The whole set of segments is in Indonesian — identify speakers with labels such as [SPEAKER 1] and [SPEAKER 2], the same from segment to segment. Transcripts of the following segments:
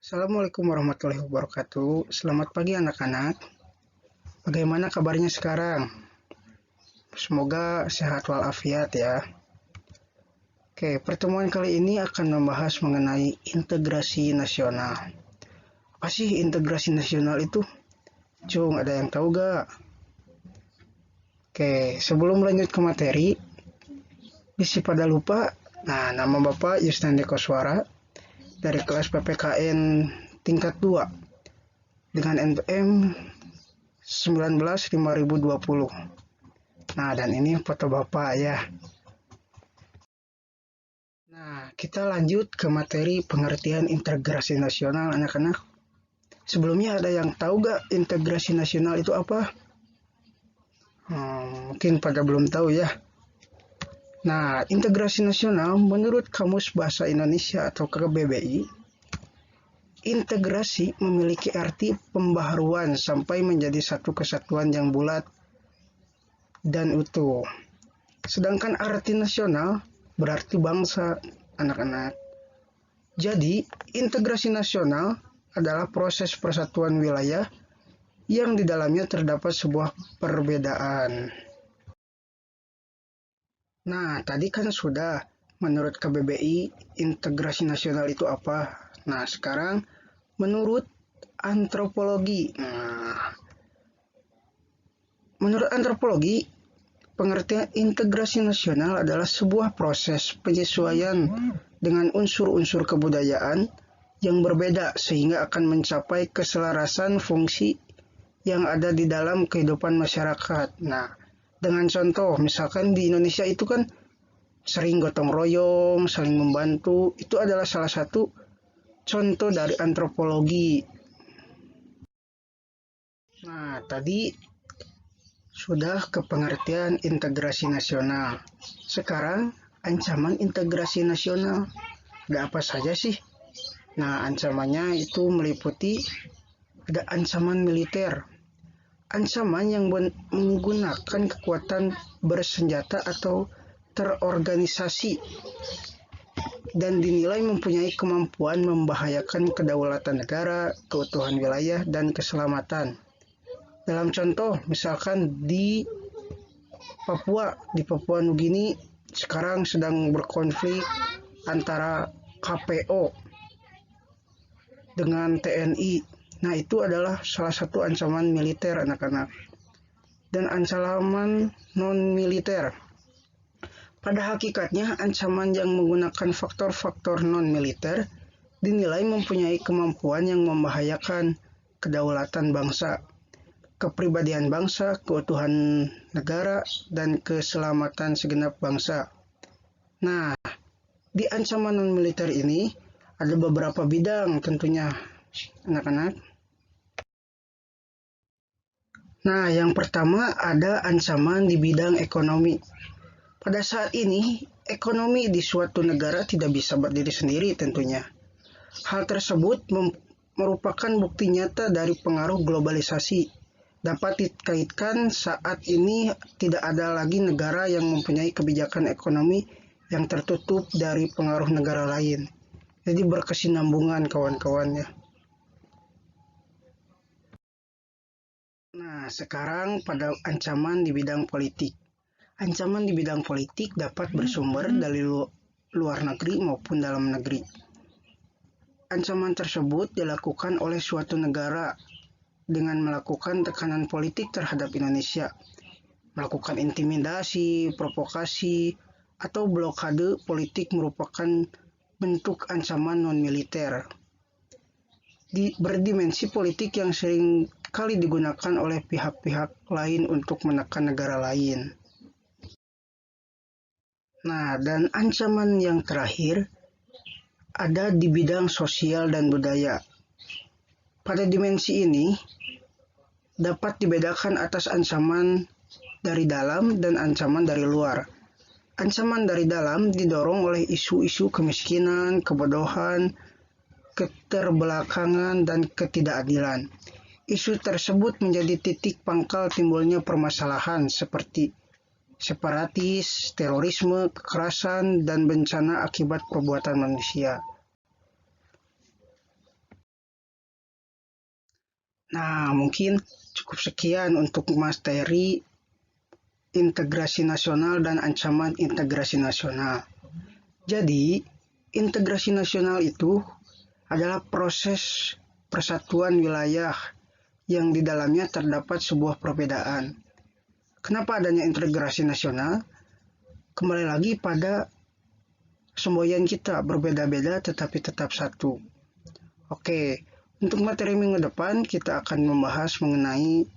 [SPEAKER 1] Assalamualaikum warahmatullahi wabarakatuh. Selamat pagi anak-anak. Bagaimana kabarnya sekarang? Semoga sehat walafiat ya. Oke, pertemuan kali ini akan membahas mengenai integrasi nasional. Apa sih integrasi nasional itu? Cung, ada yang tahu gak? Oke, sebelum lanjut ke materi, bisi pada lupa. Nah, nama Bapak Yusnandi Koswara dari kelas PPKN tingkat 2 dengan NPM 19 5020. Nah, dan ini foto Bapak ya. Nah, kita lanjut ke materi pengertian integrasi nasional anak-anak. Sebelumnya ada yang tahu gak integrasi nasional itu apa? Mungkin pada belum tahu ya. Nah, integrasi nasional menurut Kamus Bahasa Indonesia atau KBBI, integrasi memiliki arti pembaharuan sampai menjadi satu kesatuan yang bulat dan utuh. Sedangkan arti nasional berarti bangsa, anak-anak. Jadi, integrasi nasional adalah proses persatuan wilayah yang di dalamnya terdapat sebuah perbedaan. Nah, tadi kan sudah menurut KBBI integrasi nasional itu apa? Nah, sekarang menurut antropologi. Menurut antropologi, pengertian integrasi nasional adalah sebuah proses penyesuaian dengan unsur-unsur kebudayaan yang berbeda sehingga akan mencapai keselarasan fungsi yang ada di dalam kehidupan masyarakat. Nah, dengan contoh, misalkan di Indonesia itu kan sering gotong royong, saling membantu, itu adalah salah satu contoh dari antropologi. Nah, tadi sudah ke pengertian integrasi nasional. Sekarang, ancaman integrasi nasional. Ada apa saja sih? Nah, ancamannya itu meliputi ada ancaman militer. Ancaman yang menggunakan kekuatan bersenjata atau terorganisasi dan dinilai mempunyai kemampuan membahayakan kedaulatan negara, keutuhan wilayah, dan keselamatan. Dalam contoh, misalkan di Papua Nugini sekarang sedang berkonflik antara KPO dengan TNI. Nah, itu adalah salah satu ancaman militer anak-anak. Dan ancaman non-militer. Pada hakikatnya, ancaman yang menggunakan faktor-faktor non-militer dinilai mempunyai kemampuan yang membahayakan kedaulatan bangsa, kepribadian bangsa, keutuhan negara, dan keselamatan segenap bangsa. Nah, di ancaman non-militer ini ada beberapa bidang tentunya, anak-anak. Nah, yang pertama ada ancaman di bidang ekonomi. Pada saat ini, ekonomi di suatu negara tidak bisa berdiri sendiri tentunya. Hal tersebut merupakan bukti nyata dari pengaruh globalisasi. Dapat dikaitkan saat ini tidak ada lagi negara yang mempunyai kebijakan ekonomi yang tertutup dari pengaruh negara lain. Jadi berkesinambungan kawan-kawannya. Nah, sekarang pada ancaman di bidang politik. Ancaman di bidang politik dapat bersumber dari luar negeri maupun dalam negeri. Ancaman tersebut dilakukan oleh suatu negara dengan melakukan tekanan politik terhadap Indonesia, melakukan intimidasi, provokasi, atau blokade politik merupakan bentuk ancaman non-militer. Berdimensi politik yang sering kali digunakan oleh pihak-pihak lain untuk menekan negara lain. Nah, dan ancaman yang terakhir ada di bidang sosial dan budaya. Pada dimensi ini dapat dibedakan atas ancaman dari dalam dan ancaman dari luar. Ancaman dari dalam didorong oleh isu-isu kemiskinan, kebodohan, keterbelakangan, dan ketidakadilan. Isu tersebut menjadi titik pangkal timbulnya permasalahan seperti separatis, terorisme, kekerasan, dan bencana akibat perbuatan manusia. Nah, mungkin cukup sekian untuk materi integrasi nasional dan ancaman integrasi nasional. Jadi, integrasi nasional itu adalah proses persatuan wilayah yang di dalamnya terdapat sebuah perbedaan. Kenapa adanya integrasi nasional? Kembali lagi pada semboyan kita berbeda-beda tetapi tetap satu. Oke, untuk materi minggu depan kita akan membahas mengenai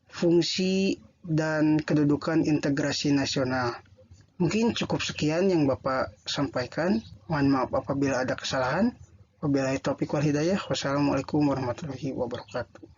[SPEAKER 1] fungsi dan kedudukan integrasi nasional. Mungkin cukup sekian yang Bapak sampaikan. Mohon maaf apabila ada kesalahan. Wabillahi taufiq wal hidayah. Wassalamualaikum warahmatullahi wabarakatuh.